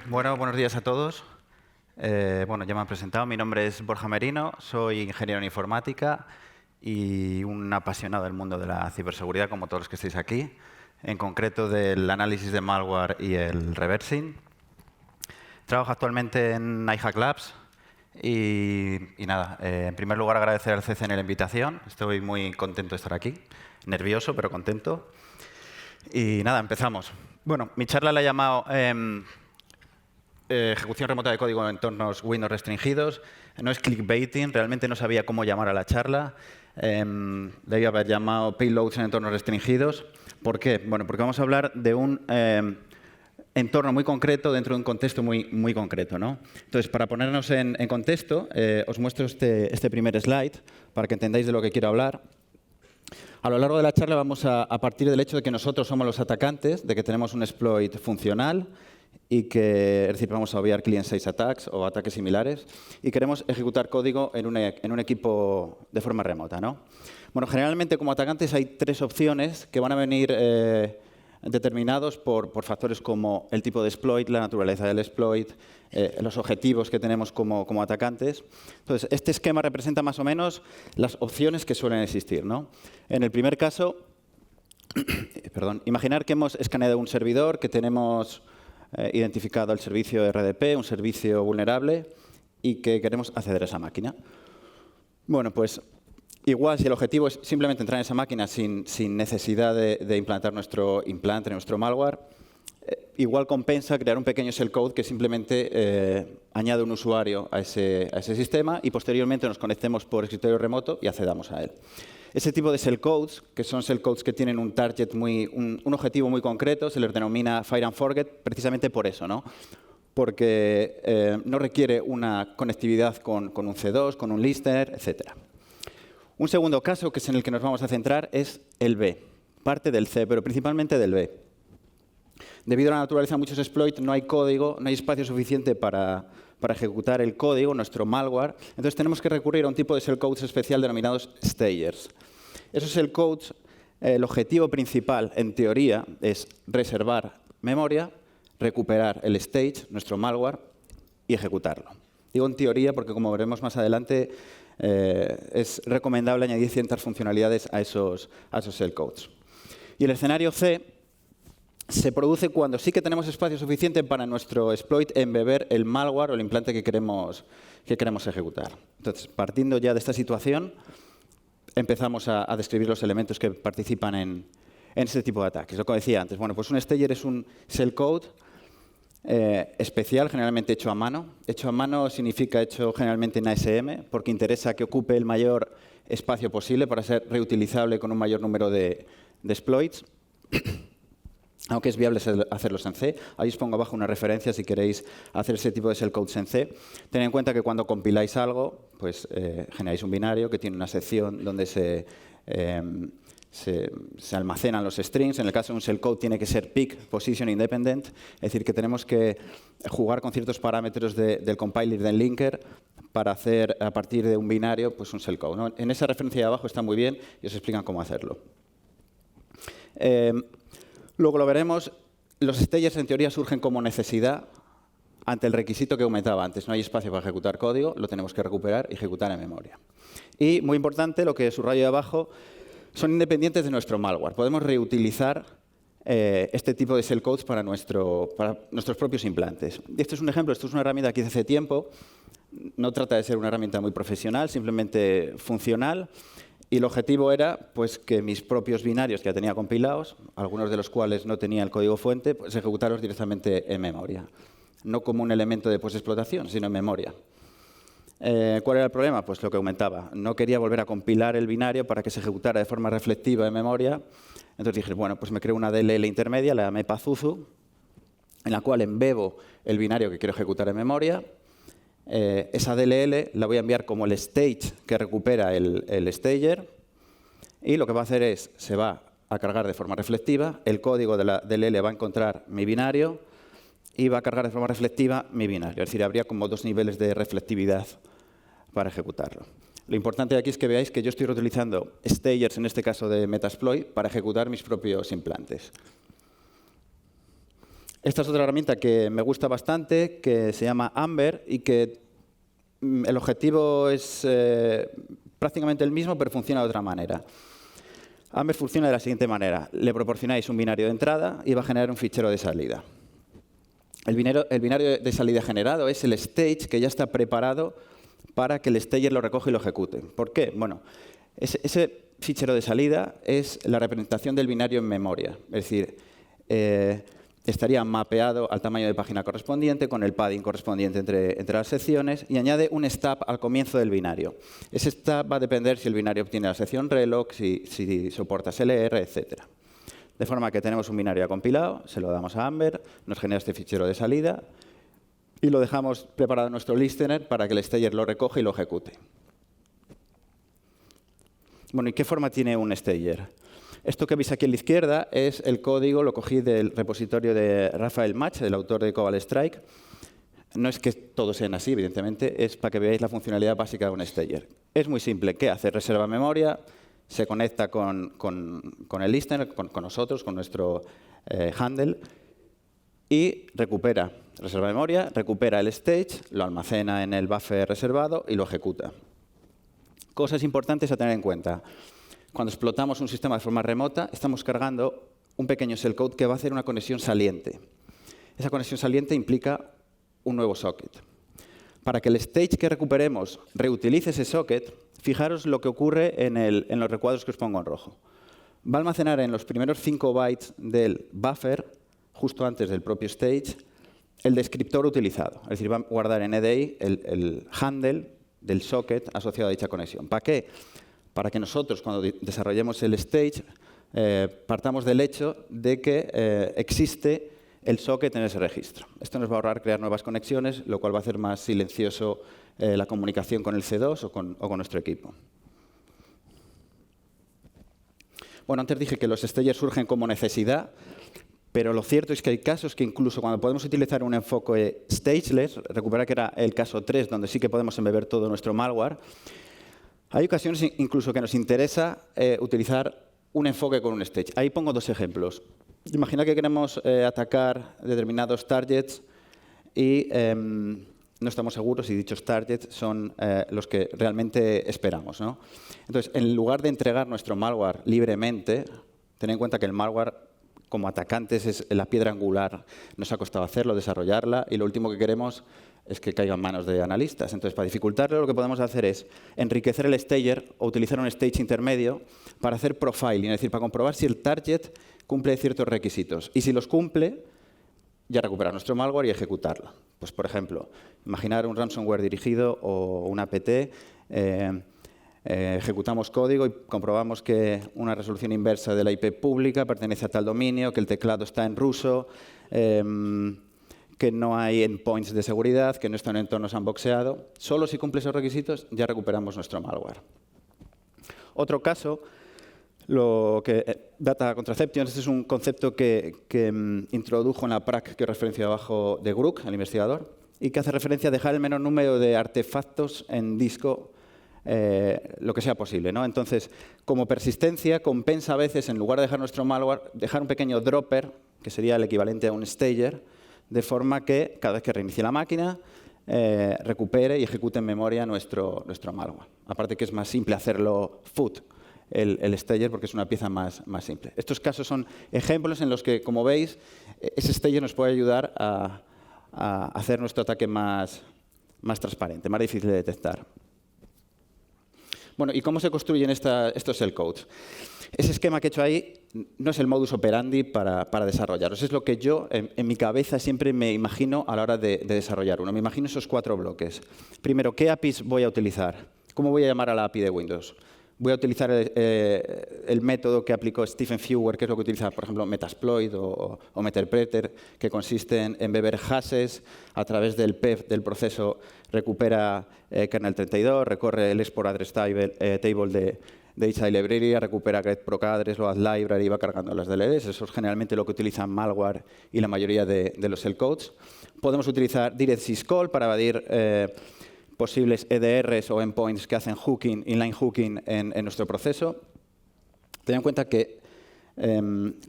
Bueno, buenos días a todos. Bueno, ya me han presentado. Mi nombre es Borja Merino, soy ingeniero en informática y un apasionado del mundo de la ciberseguridad, como todos los que estáis aquí, en concreto del análisis de malware y el reversing. Trabajo actualmente en iHack Labs y nada, en primer lugar agradecer al CCN la invitación. Estoy muy contento de estar aquí, nervioso pero contento. Y nada, empezamos. Bueno, mi charla la he llamado ejecución remota de código en entornos Windows restringidos. No es clickbaiting, realmente no sabía cómo llamar a la charla. Debía haber llamado payloads en entornos restringidos. ¿Por qué? Bueno, porque vamos a hablar de un entorno muy concreto dentro de un contexto muy concreto, ¿no? Entonces, para ponernos en contexto, os muestro este primer slide para que entendáis de lo que quiero hablar. A lo largo de la charla vamos a partir del hecho de que nosotros somos los atacantes, de que tenemos un exploit funcional y que, es decir, vamos a obviar client-side attacks o ataques similares y queremos ejecutar código en un equipo de forma remota, ¿no? Bueno, generalmente como atacantes hay tres opciones que van a venir determinados por factores como el tipo de exploit, la naturaleza del exploit, los objetivos que tenemos como atacantes. Entonces, este esquema representa más o menos las opciones que suelen existir, ¿no? En el primer caso, imaginar que hemos escaneado un servidor, que tenemos identificado el servicio RDP, un servicio vulnerable, y que queremos acceder a esa máquina. Bueno, pues igual si el objetivo es simplemente entrar en esa máquina sin necesidad de implantar nuestro implante, nuestro malware, igual compensa crear un pequeño shellcode que simplemente añade un usuario a ese sistema y posteriormente nos conectemos por escritorio remoto y accedamos a él. Ese tipo de shellcodes, que son shellcodes que tienen un target un objetivo muy concreto, se les denomina fire and forget precisamente por eso, ¿no? Porque no requiere una conectividad con un C2, con un listener, etc. Un segundo caso, que es en el que nos vamos a centrar, es el B. Parte del C, pero principalmente del B. Debido a la naturaleza de muchos exploits, no hay código, no hay espacio suficiente para ejecutar el código, nuestro malware. Entonces tenemos que recurrir a un tipo de shellcodes especial denominados stagers. Esos shellcodes, el objetivo principal, en teoría, es reservar memoria, recuperar el stage, nuestro malware, y ejecutarlo. Digo en teoría porque, como veremos más adelante, es recomendable añadir ciertas funcionalidades a esos shellcodes. Y el escenario C se produce cuando sí que tenemos espacio suficiente para nuestro exploit embeber el malware o el implante que queremos ejecutar. Entonces, partiendo ya de esta situación, empezamos a describir los elementos que participan en este tipo de ataques. Lo que decía antes, bueno, pues un stager es un shellcode especial, generalmente hecho a mano. Hecho a mano significa hecho generalmente en ASM, porque interesa que ocupe el mayor espacio posible para ser reutilizable con un mayor número de exploits. Aunque es viable hacerlos en C. Ahí os pongo abajo una referencia si queréis hacer ese tipo de shellcodes en C. Tened en cuenta que cuando compiláis algo, pues generáis un binario que tiene una sección donde se almacenan los strings. En el caso de un shellcode tiene que ser peak, position, independent. Es decir, que tenemos que jugar con ciertos parámetros del compiler y del linker para hacer, a partir de un binario, pues un shellcode, ¿no? En esa referencia de abajo está muy bien y os explican cómo hacerlo. Luego lo veremos, los stagers en teoría surgen como necesidad ante el requisito que comentaba antes. No hay espacio para ejecutar código, lo tenemos que recuperar y ejecutar en memoria. Y, muy importante, lo que subrayo de abajo, son independientes de nuestro malware. Podemos reutilizar este tipo de shellcodes para nuestros propios implantes. Y este es un ejemplo, esto es una herramienta que hice hace tiempo. No trata de ser una herramienta muy profesional, simplemente funcional. Y el objetivo era pues, que mis propios binarios que ya tenía compilados, algunos de los cuales no tenía el código fuente, pues ejecutarlos directamente en memoria. No como un elemento de postexplotación, sino en memoria. ¿Cuál era el problema? Pues lo que comentaba. No quería volver a compilar el binario para que se ejecutara de forma reflectiva en memoria. Entonces dije, bueno, pues me creo una DLL intermedia, la llamé Pazuzu, en la cual embebo el binario que quiero ejecutar en memoria. Esa DLL la voy a enviar como el stage que recupera el stager y lo que va a hacer es, se va a cargar de forma reflectiva, el código de la DLL va a encontrar mi binario y va a cargar de forma reflectiva mi binario. Es decir, habría como dos niveles de reflectividad para ejecutarlo. Lo importante aquí es que veáis que yo estoy reutilizando stagers, en este caso de Metasploit, para ejecutar mis propios implantes. Esta es otra herramienta que me gusta bastante, que se llama Amber y que el objetivo es prácticamente el mismo, pero funciona de otra manera. Amber funciona de la siguiente manera. Le proporcionáis un binario de entrada y va a generar un fichero de salida. El binario de salida generado es el stage que ya está preparado para que el stager lo recoja y lo ejecute. ¿Por qué? Bueno, ese fichero de salida es la representación del binario en memoria. Es decir, estaría mapeado al tamaño de página correspondiente, con el padding correspondiente entre las secciones, y añade un stub al comienzo del binario. Ese stub va a depender si el binario obtiene la sección relog, si soporta SLR, etc. De forma que tenemos un binario ya compilado, se lo damos a Amber, nos genera este fichero de salida, y lo dejamos preparado en nuestro listener para que el stager lo recoja y lo ejecute. Bueno, ¿y qué forma tiene un stager? Esto que veis aquí a la izquierda es el código, lo cogí del repositorio de Rafael Mach, el autor de Cobalt Strike. No es que todos sean así, evidentemente, es para que veáis la funcionalidad básica de un stager. Es muy simple. ¿Qué hace? Reserva memoria, se conecta con el listener, con nosotros, con nuestro handle, y recupera. Reserva memoria, recupera el stage, lo almacena en el buffer reservado y lo ejecuta. Cosas importantes a tener en cuenta. Cuando explotamos un sistema de forma remota, estamos cargando un pequeño shellcode que va a hacer una conexión saliente. Esa conexión saliente implica un nuevo socket. Para que el stage que recuperemos reutilice ese socket, fijaros lo que ocurre en los recuadros que os pongo en rojo. Va a almacenar en los primeros 5 bytes del buffer, justo antes del propio stage, el descriptor utilizado. Es decir, va a guardar en EDI el handle del socket asociado a dicha conexión. ¿Para qué? Para que nosotros, cuando desarrollemos el stage, partamos del hecho de que existe el socket en ese registro. Esto nos va a ahorrar crear nuevas conexiones, lo cual va a hacer más silencioso la comunicación con el C2 o con nuestro equipo. Bueno, antes dije que los stagers surgen como necesidad, pero lo cierto es que hay casos que incluso cuando podemos utilizar un enfoque stageless, recuperar que era el caso 3, donde sí que podemos embeber todo nuestro malware, hay ocasiones incluso que nos interesa utilizar un enfoque con un stage. Ahí pongo 2 ejemplos. Imagina que queremos atacar determinados targets y no estamos seguros si dichos targets son los que realmente esperamos, ¿no? Entonces, en lugar de entregar nuestro malware libremente, tened en cuenta que el malware, como atacantes, es la piedra angular. Nos ha costado hacerlo, desarrollarla, y lo último que queremos es que caiga en manos de analistas. Entonces, para dificultarlo, lo que podemos hacer es enriquecer el stager o utilizar un stage intermedio para hacer profiling, es decir, para comprobar si el target cumple ciertos requisitos. Y si los cumple, ya recuperar nuestro malware y ejecutarlo. Pues, por ejemplo, imaginar un ransomware dirigido o un APT, ejecutamos código y comprobamos que una resolución inversa de la IP pública pertenece a tal dominio, que el teclado está en ruso, que no hay endpoints de seguridad, que no está en un entorno sandboxeado. Solo si cumple esos requisitos ya recuperamos nuestro malware. Otro caso, Data Contraception. Este es un concepto que introdujo en la PRAC que os referencio abajo de Grook, el investigador, y que hace referencia a dejar el menor número de artefactos en disco lo que sea posible, ¿no? Entonces, como persistencia, compensa a veces, en lugar de dejar nuestro malware, dejar un pequeño dropper, que sería el equivalente a un stager, de forma que cada vez que reinicie la máquina, recupere y ejecute en memoria nuestro malware. Aparte que es más simple hacerlo foot, el stager, porque es una pieza más simple. Estos casos son ejemplos en los que, como veis, ese stager nos puede ayudar a hacer nuestro ataque más transparente, más difícil de detectar. Bueno, ¿y cómo se construyen estos shellcodes? Ese esquema que he hecho ahí no es el modus operandi para desarrollarlos. Es lo que yo, en mi cabeza, siempre me imagino a la hora de desarrollar uno. Me imagino esos 4 bloques. Primero, ¿qué APIs voy a utilizar? ¿Cómo voy a llamar a la API de Windows? Voy a utilizar el método que aplicó Stephen Fewer, que es lo que utiliza, por ejemplo, Metasploit o Meterpreter, que consiste en beber hashes a través del PEF del proceso, recupera kernel 32, recorre el export address table de dicha librería, recupera getProcAddress, load library y va cargando las DLLs. Eso es generalmente lo que utilizan malware y la mayoría de los shellcodes. Podemos utilizar direct syscall para evadir posibles EDRs o endpoints que hacen hooking, inline hooking en nuestro proceso. Ten en cuenta que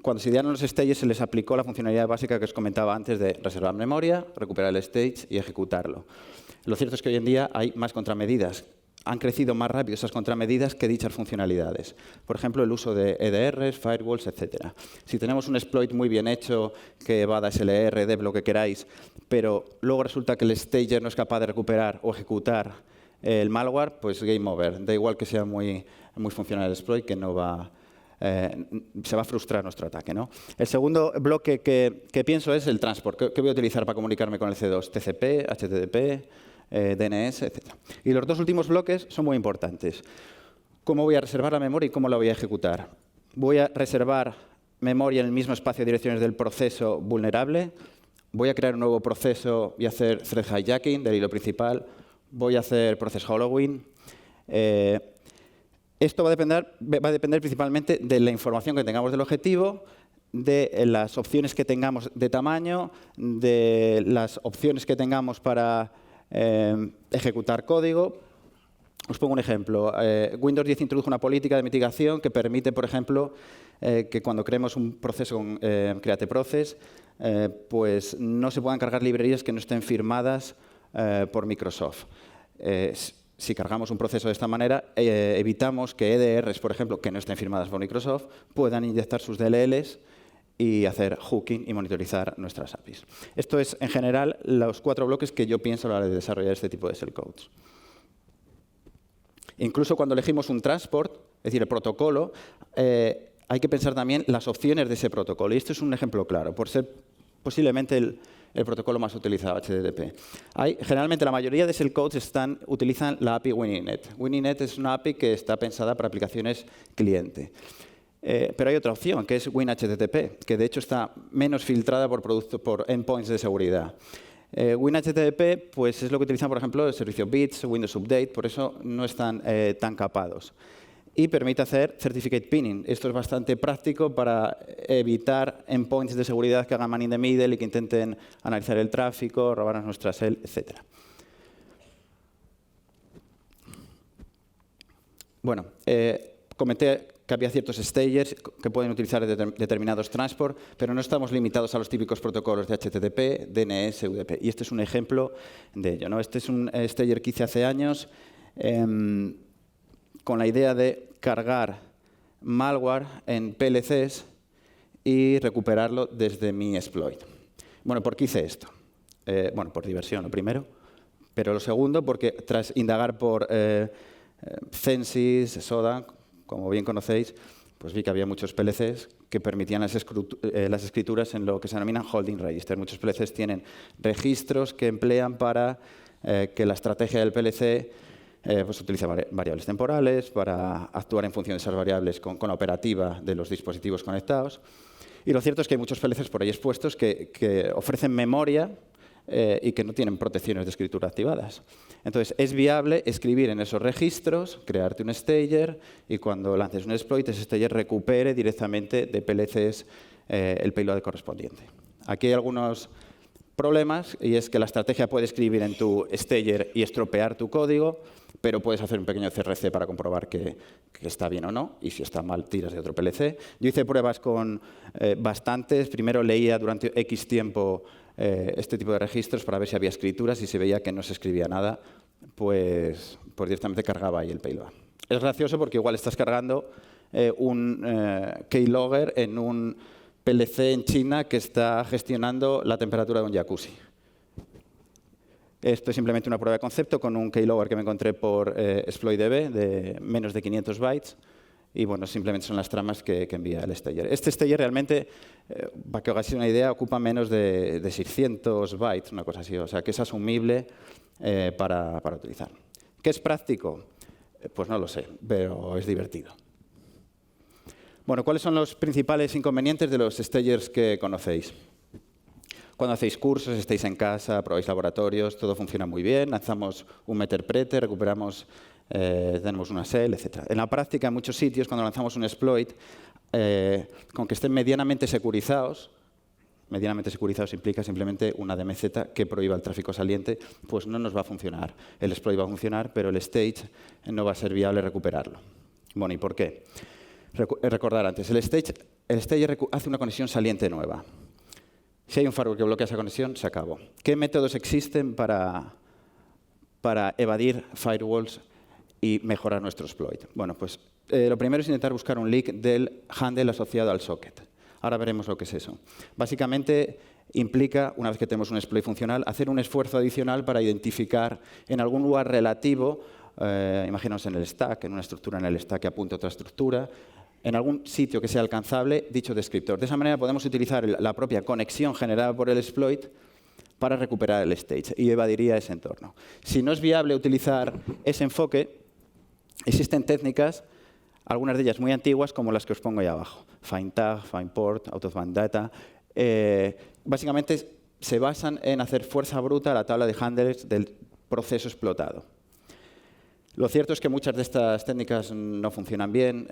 cuando se idearon los stages se les aplicó la funcionalidad básica que os comentaba antes de reservar memoria, recuperar el stage y ejecutarlo. Lo cierto es que hoy en día hay más contramedidas. Han crecido más rápido esas contramedidas que dichas funcionalidades. Por ejemplo, el uso de EDRs, firewalls, etc. Si tenemos un exploit muy bien hecho que evada SLR, deb, lo que queráis, pero luego resulta que el stager no es capaz de recuperar o ejecutar el malware, pues game over. Da igual que sea muy funcional el exploit, que no va, se va a frustrar nuestro ataque, ¿no? El segundo bloque que pienso es el transport. ¿Qué voy a utilizar para comunicarme con el C2? TCP, HTTP, DNS, etc. Y los dos últimos bloques son muy importantes. ¿Cómo voy a reservar la memoria y cómo la voy a ejecutar? ¿Voy a reservar memoria en el mismo espacio de direcciones del proceso vulnerable? ¿Voy a crear un nuevo proceso y hacer thread hijacking del hilo principal? ¿Voy a hacer process hollowing? Esto va a depender principalmente de la información que tengamos del objetivo, de las opciones que tengamos de tamaño, de las opciones que tengamos para ejecutar código. Os pongo un ejemplo. Windows 10 introdujo una política de mitigación que permite, por ejemplo, que cuando creemos un proceso con Create Process, pues no se puedan cargar librerías que no estén firmadas por Microsoft. Si cargamos un proceso de esta manera, evitamos que EDRs, por ejemplo, que no estén firmadas por Microsoft, puedan inyectar sus DLLs y hacer hooking y monitorizar nuestras APIs. Esto es, en general, los 4 bloques que yo pienso a la hora de desarrollar este tipo de shellcodes. Incluso cuando elegimos un transport, es decir, el protocolo, hay que pensar también las opciones de ese protocolo. Y esto es un ejemplo claro, por ser posiblemente el protocolo más utilizado, HTTP. Generalmente, la mayoría de shellcodes utilizan la API WinINet. WinINet es una API que está pensada para aplicaciones cliente. Pero hay otra opción, que es WinHTTP, que de hecho está menos filtrada por endpoints de seguridad. WinHTTP pues, es lo que utilizan, por ejemplo, el servicio Bits, Windows Update, por eso no están tan capados. Y permite hacer certificate pinning. Esto es bastante práctico para evitar endpoints de seguridad que hagan man in the middle y que intenten analizar el tráfico, robarnos nuestra shell, etc. Bueno, comenté que había ciertos stagers que pueden utilizar determinados transport, pero no estamos limitados a los típicos protocolos de HTTP, DNS, UDP. Y este es un ejemplo de ello, ¿no? Este es un stager que hice hace años con la idea de cargar malware en PLCs y recuperarlo desde mi exploit. Bueno, ¿por qué hice esto? Bueno, por diversión, lo primero. Pero lo segundo, porque tras indagar por Censys, SODA, como bien conocéis, pues vi que había muchos PLCs que permitían las escrituras en lo que se denominan holding register. Muchos PLCs tienen registros que emplean para que la estrategia del PLC pues utilice variables temporales para actuar en función de esas variables con la operativa de los dispositivos conectados. Y lo cierto es que hay muchos PLCs por ahí expuestos que ofrecen memoria y que no tienen protecciones de escritura activadas. Entonces, es viable escribir en esos registros, crearte un stager y cuando lances un exploit, ese stager recupere directamente de PLCs el payload correspondiente. Aquí hay algunos problemas y es que la estrategia puede escribir en tu stager y estropear tu código, pero puedes hacer un pequeño CRC para comprobar que está bien o no, y si está mal, tiras de otro PLC. Yo hice pruebas con bastantes. Primero leía durante X tiempo este tipo de registros para ver si había escrituras y si veía que no se escribía nada, pues directamente cargaba ahí el payload. Es gracioso porque igual estás cargando un keylogger en un PLC en China que está gestionando la temperatura de un jacuzzi. Esto es simplemente una prueba de concepto con un keylogger que me encontré por ExploitDB de menos de 500 bytes. Y bueno, simplemente son las tramas que envía el stager. Este stager realmente, para que os hagáis una idea, ocupa menos de 600 bytes, una cosa así. O sea, que es asumible para utilizar. ¿Qué es práctico? Pues no lo sé, pero es divertido. Bueno, ¿cuáles son los principales inconvenientes de los stagers que conocéis? Cuando hacéis cursos, estáis en casa, probáis laboratorios, todo funciona muy bien, lanzamos un meterprete, recuperamos, tenemos una shell, etc. En la práctica, en muchos sitios, cuando lanzamos un exploit, con que estén medianamente securizados, medianamente securizados implica simplemente una DMZ que prohíba el tráfico saliente, pues no nos va a funcionar. El exploit va a funcionar, pero el stage no va a ser viable recuperarlo. Bueno, ¿y por qué? Recordar antes, el stage hace una conexión saliente nueva. Si hay un firewall que bloquea esa conexión, se acabó. ¿Qué métodos existen para evadir firewalls y mejorar nuestro exploit? Bueno, pues lo primero es intentar buscar un leak del handle asociado al socket. Ahora veremos lo que es eso. Básicamente implica, una vez que tenemos un exploit funcional, hacer un esfuerzo adicional para identificar en algún lugar relativo, imaginaos en el stack, en una estructura en el stack que apunta a otra estructura, en algún sitio que sea alcanzable dicho descriptor. De esa manera podemos utilizar la propia conexión generada por el exploit para recuperar el stage y evadiría ese entorno. Si no es viable utilizar ese enfoque, existen técnicas, algunas de ellas muy antiguas, como las que os pongo ahí abajo. FindTag, FindPort, Out of Band Data. Básicamente se basan en hacer fuerza bruta a la tabla de handlers del proceso explotado. Lo cierto es que muchas de estas técnicas no funcionan bien,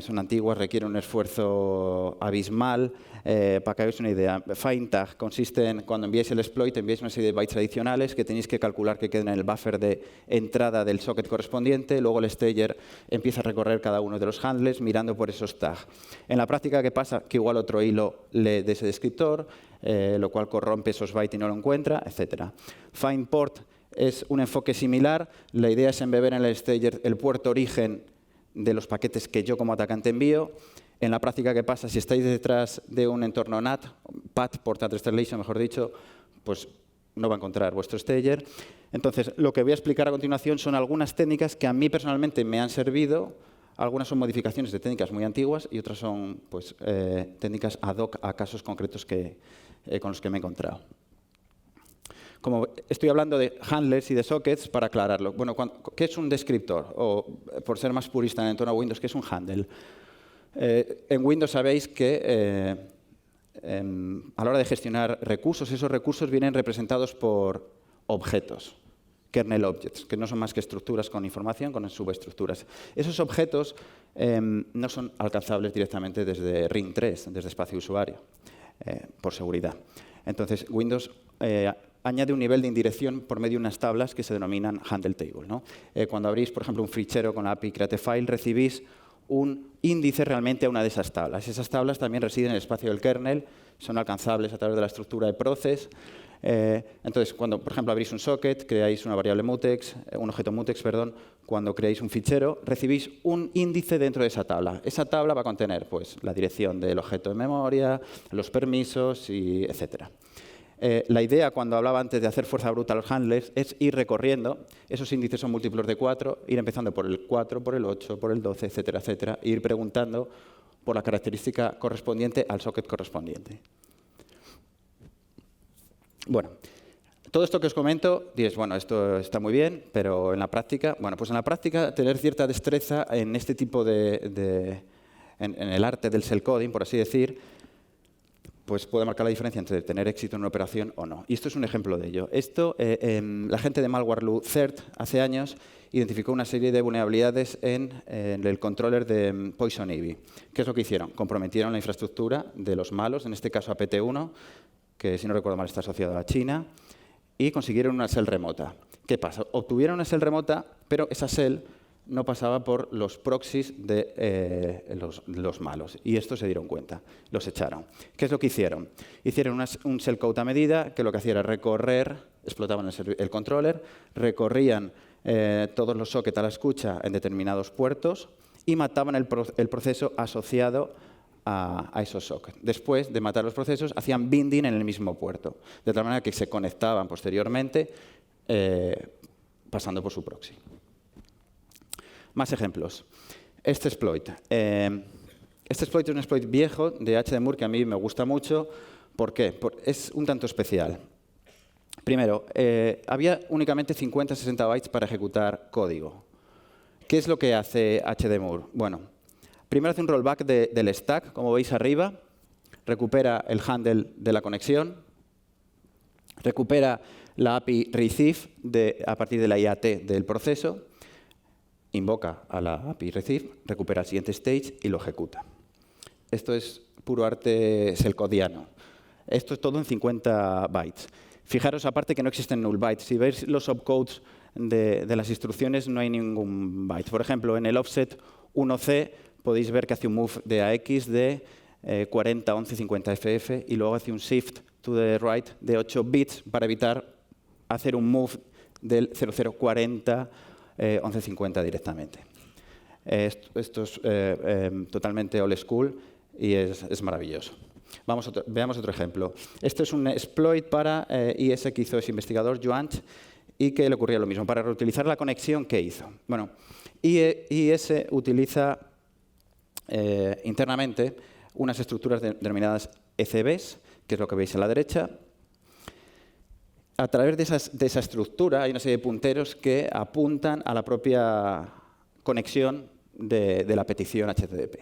son antiguas, requieren un esfuerzo abismal. Para que hagáis una idea, FindTag consiste en, cuando enviáis el exploit, enviáis una serie de bytes adicionales que tenéis que calcular que queden en el buffer de entrada del socket correspondiente. Luego el stager empieza a recorrer cada uno de los handlers mirando por esos tags. En la práctica, ¿qué pasa? Que igual otro hilo lee de ese descriptor, lo cual corrompe esos bytes y no lo encuentra, etc. FindPort es un enfoque similar. La idea es embeber en el stager el puerto origen de los paquetes que yo como atacante envío. En la práctica, ¿qué pasa? Si estáis detrás de un entorno NAT, PAT, Port Address Translation, mejor dicho, pues no va a encontrar vuestro stager. Entonces, lo que voy a explicar a continuación son algunas técnicas que a mí personalmente me han servido. Algunas son modificaciones de técnicas muy antiguas y otras son pues, técnicas ad hoc a casos concretos con los que me he encontrado. Como estoy hablando de handlers y de sockets, para aclararlo. Bueno, ¿qué es un descriptor? O, por ser más purista en el entorno Windows, ¿qué es un handle? En Windows sabéis que a la hora de gestionar recursos, esos recursos vienen representados por objetos, kernel objects, que no son más que estructuras con información, con subestructuras. Esos objetos no son alcanzables directamente desde Ring 3, desde espacio usuario, por seguridad. Entonces, Windows añade un nivel de indirección por medio de unas tablas que se denominan handle table, ¿no? Cuando abrís, por ejemplo, un fichero con la API create_file, recibís un índice realmente a una de esas tablas. Esas tablas también residen en el espacio del kernel, son alcanzables a través de la estructura de process. Entonces, cuando, por ejemplo, abrís un socket, creáis una variable mutex, un objeto mutex, perdón, cuando creáis un fichero, recibís un índice dentro de esa tabla. Esa tabla va a contener pues, la dirección del objeto de memoria, los permisos, etc. La idea, cuando hablaba antes de hacer fuerza bruta a los handlers, es ir recorriendo. Esos índices son múltiplos de 4, ir empezando por el 4, por el 8, por el 12, etcétera, etcétera, e ir preguntando por la característica correspondiente al socket correspondiente. Bueno, todo esto que os comento, diréis, bueno, esto está muy bien, pero en la práctica, bueno, pues en la práctica tener cierta destreza en este tipo en el arte del shell coding, por así decir, pues puede marcar la diferencia entre tener éxito en una operación o no. Y esto es un ejemplo de ello. Esto, la gente de Malwareloop CERT hace años identificó una serie de vulnerabilidades en el controller de Poison Ivy. ¿Qué es lo que hicieron? Comprometieron la infraestructura de los malos, en este caso APT1, que si no recuerdo mal está asociado a China, y consiguieron una shell remota. ¿Qué pasa? Obtuvieron una shell remota, pero esa shell no pasaba por los proxies de los malos. Y esto se dieron cuenta, los echaron. ¿Qué es lo que hicieron? Hicieron un shellcode a medida que lo que hacía era recorrer, explotaban el controller, recorrían todos los sockets a la escucha en determinados puertos y mataban el proceso asociado a esos sockets. Después de matar los procesos, hacían binding en el mismo puerto, de tal manera que se conectaban posteriormente pasando por su proxy. Más ejemplos. Este exploit. Este exploit es un exploit viejo de H. de Moore que a mí me gusta mucho. ¿Por qué? Es un tanto especial. Primero, había únicamente 50-60 bytes para ejecutar código. ¿Qué es lo que hace H. de Moore? Bueno, primero hace un rollback del stack, como veis arriba. Recupera el handle de la conexión. Recupera la API receive a partir de la IAT del proceso. Invoca a la API receive, recupera el siguiente stage y lo ejecuta. Esto es puro arte shellcodiano. Esto es todo en 50 bytes. Fijaros, aparte, que no existen null bytes. Si veis los opcodes de las instrucciones, no hay ningún byte. Por ejemplo, en el offset 1C podéis ver que hace un move de AX de 40, 11, 50 FF y luego hace un shift to the right de 8 bits para evitar hacer un move del 0040, 1150 directamente. Esto es totalmente old school y es maravilloso. Veamos otro ejemplo. Esto es un exploit para IS que hizo ese investigador, Joant, y que le ocurría lo mismo. Para reutilizar la conexión, ¿qué hizo? Bueno, IS utiliza internamente unas estructuras denominadas ECBs, que es lo que veis a la derecha. A través de esa estructura hay una serie de punteros que apuntan a la propia conexión de la petición HTTP.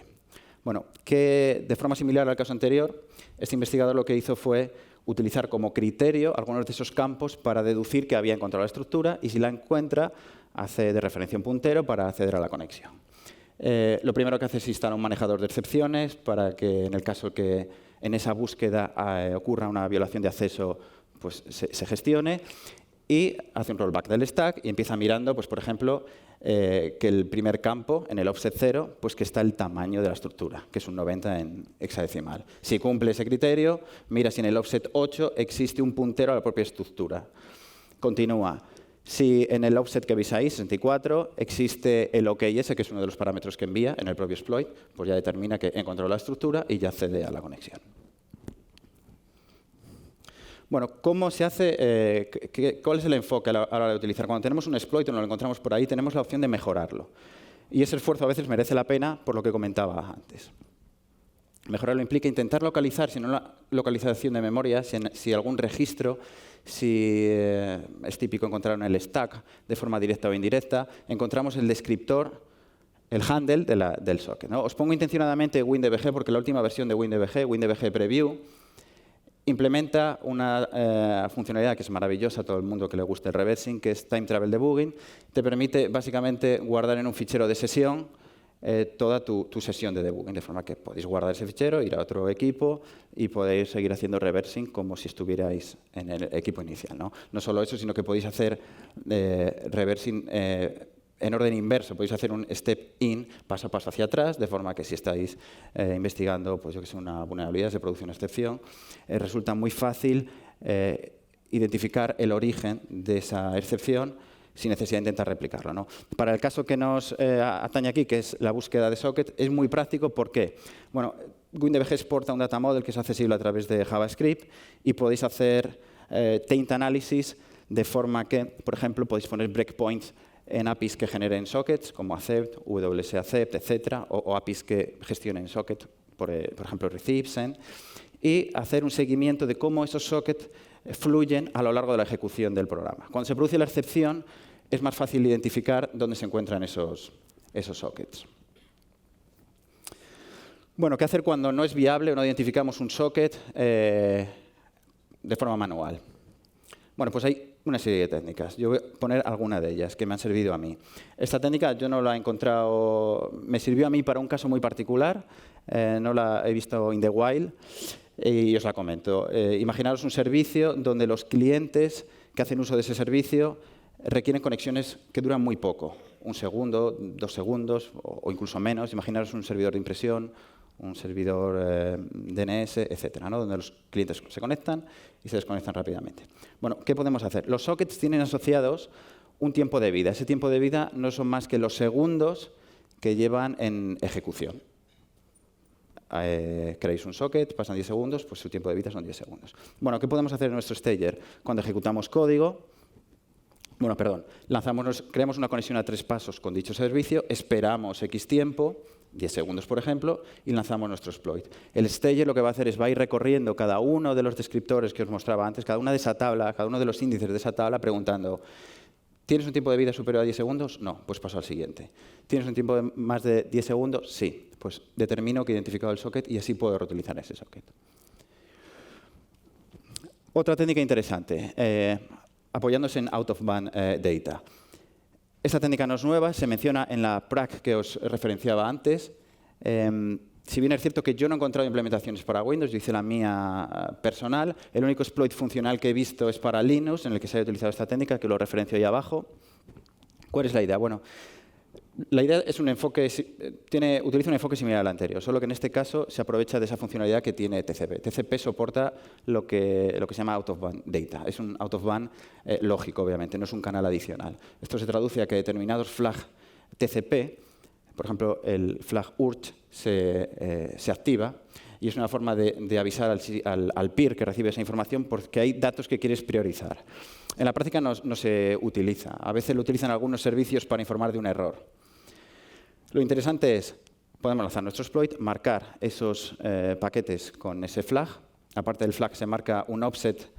Bueno, que de forma similar al caso anterior, este investigador lo que hizo fue utilizar como criterio algunos de esos campos para deducir que había encontrado la estructura y si la encuentra, hace de referencia un puntero para acceder a la conexión. Lo primero que hace es instalar un manejador de excepciones para que en el caso que en esa búsqueda ocurra una violación de acceso, pues se gestione. Y hace un rollback del stack y empieza mirando, pues, por ejemplo, que el primer campo, en el offset 0, pues que está el tamaño de la estructura, que es un 90 en hexadecimal. Si cumple ese criterio, mira si en el offset 8 existe un puntero a la propia estructura. Continúa. Si en el offset que veis ahí, 64, existe el OKS, que es uno de los parámetros que envía en el propio exploit, pues ya determina que encontró la estructura y ya accede a la conexión. Bueno, ¿cómo se hace? ¿Cuál es el enfoque a la hora de utilizar? Cuando tenemos un exploit o nos lo encontramos por ahí, tenemos la opción de mejorarlo. Y ese esfuerzo a veces merece la pena por lo que comentaba antes. Mejorarlo implica intentar localizar, si no la localización de memoria, si algún registro, si es típico encontrar en el stack de forma directa o indirecta, encontramos el descriptor, el handle del socket, ¿no? Os pongo intencionadamente WinDBG porque la última versión de WinDBG, WinDBG Preview, implementa una funcionalidad que es maravillosa a todo el mundo que le guste el reversing, que es Time Travel Debugging. Te permite básicamente guardar en un fichero de sesión toda tu sesión de debugging, de forma que podéis guardar ese fichero, ir a otro equipo y podéis seguir haciendo reversing como si estuvierais en el equipo inicial, ¿no? No solo eso, sino que podéis hacer reversing en orden inverso. Podéis hacer un step in, paso a paso hacia atrás, de forma que si estáis investigando, pues yo que sé, una vulnerabilidad, se produce una excepción, resulta muy fácil identificar el origen de esa excepción sin necesidad de intentar replicarlo, ¿no? Para el caso que nos atañe aquí, que es la búsqueda de socket, es muy práctico. ¿Por qué? Bueno, WinDBG exporta un data model que es accesible a través de JavaScript y podéis hacer taint analysis de forma que, por ejemplo, podéis poner breakpoints en APIs que generen sockets, como Accept, WSAccept, etc., o APIs que gestionen socket, por ejemplo, receive, send, y hacer un seguimiento de cómo esos sockets fluyen a lo largo de la ejecución del programa. Cuando se produce la excepción, es más fácil identificar dónde se encuentran esos sockets. Bueno, ¿qué hacer cuando no es viable o no identificamos un socket de forma manual? Bueno, pues hay una serie de técnicas. Yo voy a poner alguna de ellas que me han servido a mí. Esta técnica yo no la he encontrado, me sirvió a mí para un caso muy particular, no la he visto in the wild y os la comento. Imaginaros un servicio donde los clientes que hacen uso de ese servicio requieren conexiones que duran muy poco, 1 segundo, 2 segundos o incluso menos. Imaginaros un servidor de impresión, un servidor DNS, etcétera, ¿no? Donde los clientes se conectan y se desconectan rápidamente. Bueno, ¿qué podemos hacer? Los sockets tienen asociados un tiempo de vida. Ese tiempo de vida no son más que los segundos que llevan en ejecución. Creáis un socket, pasan 10 segundos, pues su tiempo de vida son 10 segundos. Bueno, ¿qué podemos hacer en nuestro stager? Cuando ejecutamos código, bueno, perdón, creamos una conexión a 3 pasos con dicho servicio, esperamos X tiempo, 10 segundos, por ejemplo, y lanzamos nuestro exploit. El stager lo que va a hacer es va a ir recorriendo cada uno de los descriptores que os mostraba antes, cada una de esa tabla, cada uno de los índices de esa tabla, preguntando, ¿tienes un tiempo de vida superior a 10 segundos? No, pues paso al siguiente. ¿Tienes un tiempo de más de 10 segundos? Sí. Pues determino que he identificado el socket y así puedo reutilizar ese socket. Otra técnica interesante, apoyándose en out-of-band data. Esta técnica no es nueva, se menciona en la prac que os referenciaba antes. Si bien es cierto que yo no he encontrado implementaciones para Windows, yo hice la mía personal. El único exploit funcional que he visto es para Linux, en el que se ha utilizado esta técnica, que lo referencio ahí abajo. ¿Cuál es la idea? Bueno, la idea es utiliza un enfoque similar al anterior, solo que en este caso se aprovecha de esa funcionalidad que tiene TCP. TCP soporta lo que se llama out-of-band data. Es un out-of-band lógico, obviamente, no es un canal adicional. Esto se traduce a que determinados flags TCP, por ejemplo, el flag URCH se activa y es una forma de avisar al peer que recibe esa información porque hay datos que quieres priorizar. En la práctica no se utiliza. A veces lo utilizan algunos servicios para informar de un error. Lo interesante es, podemos lanzar nuestro exploit, marcar esos paquetes con ese flag. Aparte del flag se marca un offset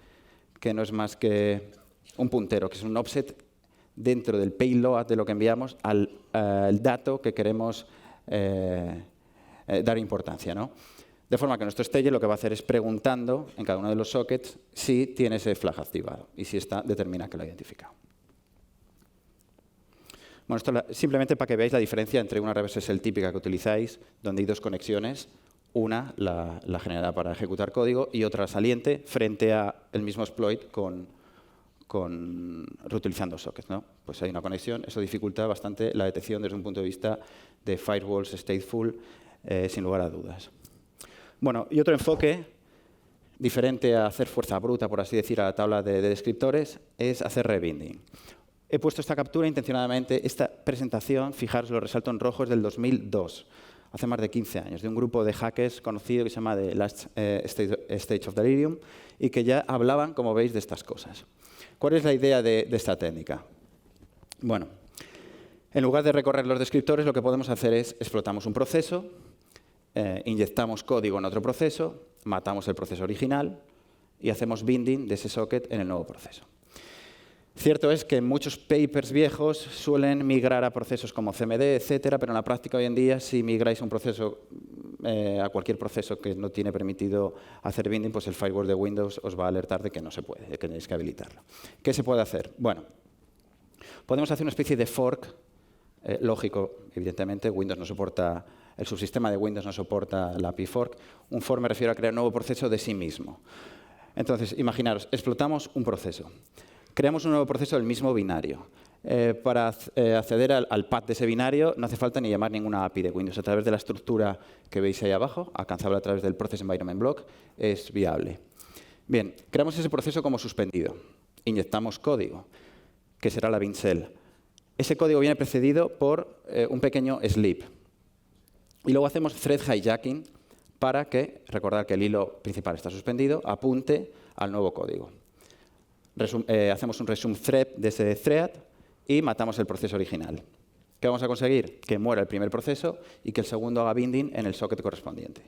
que no es más que un puntero, que es un offset dentro del payload de lo que enviamos al dato que queremos dar importancia, ¿no? De forma que nuestro stage lo que va a hacer es preguntando en cada uno de los sockets si tiene ese flag activado y si está, determina que lo ha identificado. Bueno, esto simplemente para que veáis la diferencia entre una reverse shell típica que utilizáis, donde hay dos conexiones, una la generada para ejecutar código y otra saliente, frente a el mismo exploit reutilizando sockets, ¿no? Pues hay una conexión, eso dificulta bastante la detección desde un punto de vista de firewalls stateful, sin lugar a dudas. Bueno, y otro enfoque, diferente a hacer fuerza bruta, por así decir, a la tabla de descriptores, es hacer rebinding. He puesto esta captura intencionadamente, esta presentación, fijaros, lo resalto en rojo, es del 2002, hace más de 15 años, de un grupo de hackers conocido que se llama The Last Stage of Delirium, y que ya hablaban, como veis, de estas cosas. ¿Cuál es la idea de esta técnica? Bueno, en lugar de recorrer los descriptores, lo que podemos hacer es explotamos un proceso, inyectamos código en otro proceso, matamos el proceso original y hacemos binding de ese socket en el nuevo proceso. Cierto es que muchos papers viejos suelen migrar a procesos como CMD, etcétera, pero en la práctica hoy en día, si migráis un proceso a cualquier proceso que no tiene permitido hacer binding, pues el firewall de Windows os va a alertar de que no se puede, de que tenéis que habilitarlo. ¿Qué se puede hacer? Bueno, podemos hacer una especie de fork lógico, evidentemente. Windows no soporta, el subsistema de Windows no soporta la API fork. Un fork me refiero a crear un nuevo proceso de sí mismo. Entonces, imaginaros, explotamos un proceso. Creamos un nuevo proceso del mismo binario. Para acceder al path de ese binario no hace falta ni llamar ninguna API de Windows. A través de la estructura que veis ahí abajo, alcanzable a través del Process Environment Block, es viable. Bien, creamos ese proceso como suspendido. Inyectamos código, que será la bin shell. Ese código viene precedido por un pequeño sleep. Y luego hacemos thread hijacking para que, recordad que el hilo principal está suspendido, apunte al nuevo código. Hacemos un resume thread de ese thread y matamos el proceso original. ¿Qué vamos a conseguir? Que muera el primer proceso y que el segundo haga binding en el socket correspondiente.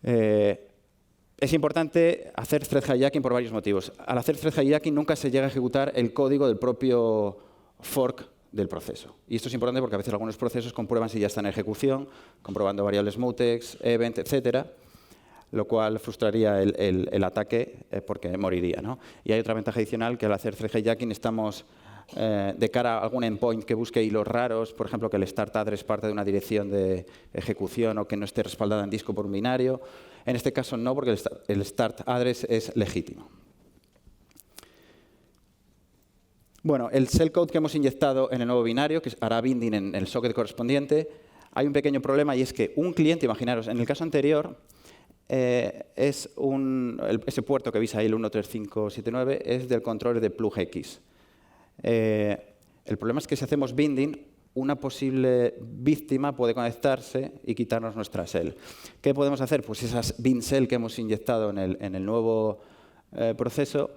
Es importante hacer thread hijacking por varios motivos. Al hacer thread hijacking nunca se llega a ejecutar el código del propio fork del proceso. Y esto es importante porque a veces algunos procesos comprueban si ya está en ejecución, comprobando variables mutex, event, etcétera, lo cual frustraría el ataque porque moriría, ¿no? Y hay otra ventaja adicional, que al hacer thread hijacking estamos de cara a algún endpoint que busque hilos raros, por ejemplo, que el start address parte de una dirección de ejecución o que no esté respaldada en disco por un binario. En este caso no, porque el start address es legítimo. Bueno, el shellcode que hemos inyectado en el nuevo binario, que hará binding en el socket correspondiente, hay un pequeño problema y es que un cliente, imaginaros, en el caso anterior, ese puerto que veis ahí, el 13579, es del controller de plugx. El problema es que si hacemos binding, una posible víctima puede conectarse y quitarnos nuestra shell. ¿Qué podemos hacer? Pues esas bin shell que hemos inyectado en el nuevo proceso,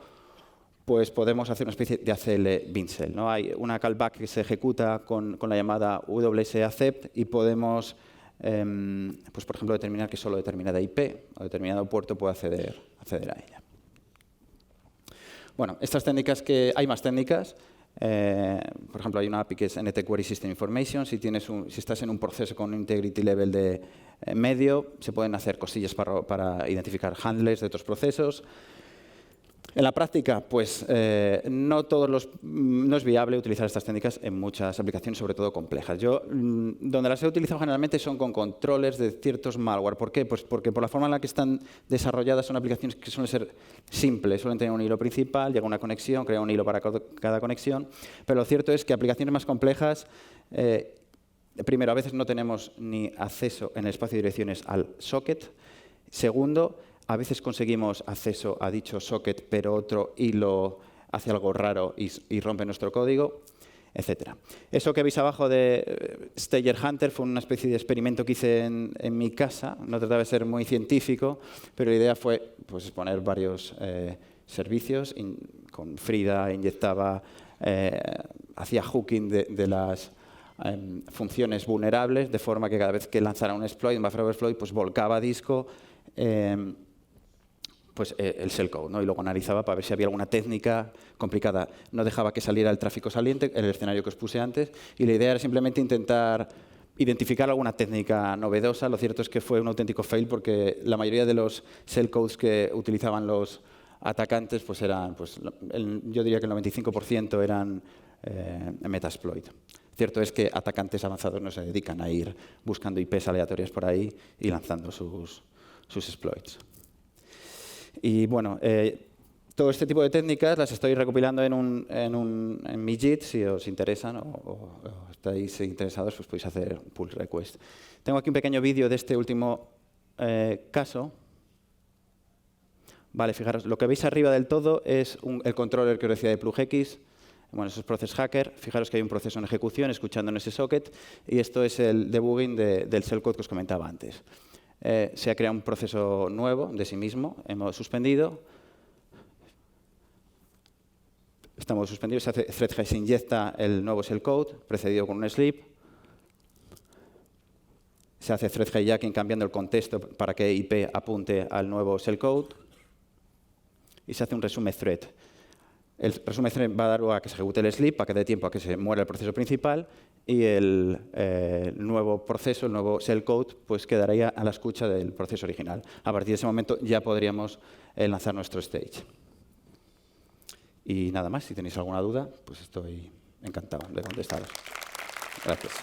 pues podemos hacer una especie de ACL bin shell, ¿no? Hay una callback que se ejecuta con la llamada wsAccept y podemos, pues por ejemplo, determinar que solo determinada IP o determinado puerto puede acceder a ella. Bueno, estas técnicas hay más técnicas. Por ejemplo, hay una API que es NT Query System Information. Si estás en un proceso con un integrity level de medio, se pueden hacer cosillas para identificar handlers de otros procesos. En la práctica, pues no es viable utilizar estas técnicas en muchas aplicaciones, sobre todo complejas. Yo, donde las he utilizado generalmente son con controllers de ciertos malware. ¿Por qué? Pues porque por la forma en la que están desarrolladas son aplicaciones que suelen ser simples, suelen tener un hilo principal, llega una conexión, crea un hilo para cada conexión. Pero lo cierto es que aplicaciones más complejas, primero, a veces no tenemos ni acceso en el espacio de direcciones al socket. Segundo, a veces conseguimos acceso a dicho socket, pero otro hilo hace algo raro y rompe nuestro código, etc. Eso que veis abajo de Stager Hunter fue una especie de experimento que hice en mi casa. No trataba de ser muy científico, pero la idea fue pues, poner varios servicios. Con Frida inyectaba, hacía hooking de las funciones vulnerables, de forma que cada vez que lanzara un exploit, un buffer overflow, pues volcaba disco pues el shellcode, ¿no? Y luego analizaba para ver si había alguna técnica complicada. No dejaba que saliera el tráfico saliente, el escenario que os puse antes, y la idea era simplemente intentar identificar alguna técnica novedosa. Lo cierto es que fue un auténtico fail porque la mayoría de los shellcodes que utilizaban los atacantes pues eran, pues, yo diría que el 95% eran metasploit. Cierto es que atacantes avanzados no se dedican a ir buscando IPs aleatorias por ahí y lanzando sus exploits. Y bueno, todo este tipo de técnicas las estoy recopilando en mi Git, si os interesan o estáis interesados, pues podéis hacer pull request. Tengo aquí un pequeño vídeo de este último caso. Vale, fijaros, lo que veis arriba del todo es el controller que os decía de PlugX. Bueno, eso es Process Hacker. Fijaros que hay un proceso en ejecución escuchando en ese socket. Y esto es el debugging del shellcode que os comentaba antes. Se ha creado un proceso nuevo de sí mismo, en modo suspendido. Está en modo suspendido, se hace thread, se inyecta el nuevo shellcode, precedido con un sleep. Se hace thread hijacking cambiando el contexto para que IP apunte al nuevo shellcode. Y se hace un resume thread. El resume thread va a dar lugar a que se ejecute el sleep, para que dé tiempo a que se muera el proceso principal, y el nuevo proceso, el nuevo shellcode, pues quedaría a la escucha del proceso original. A partir de ese momento ya podríamos lanzar nuestro stage. Y nada más, si tenéis alguna duda, pues estoy encantado de contestaros. Gracias.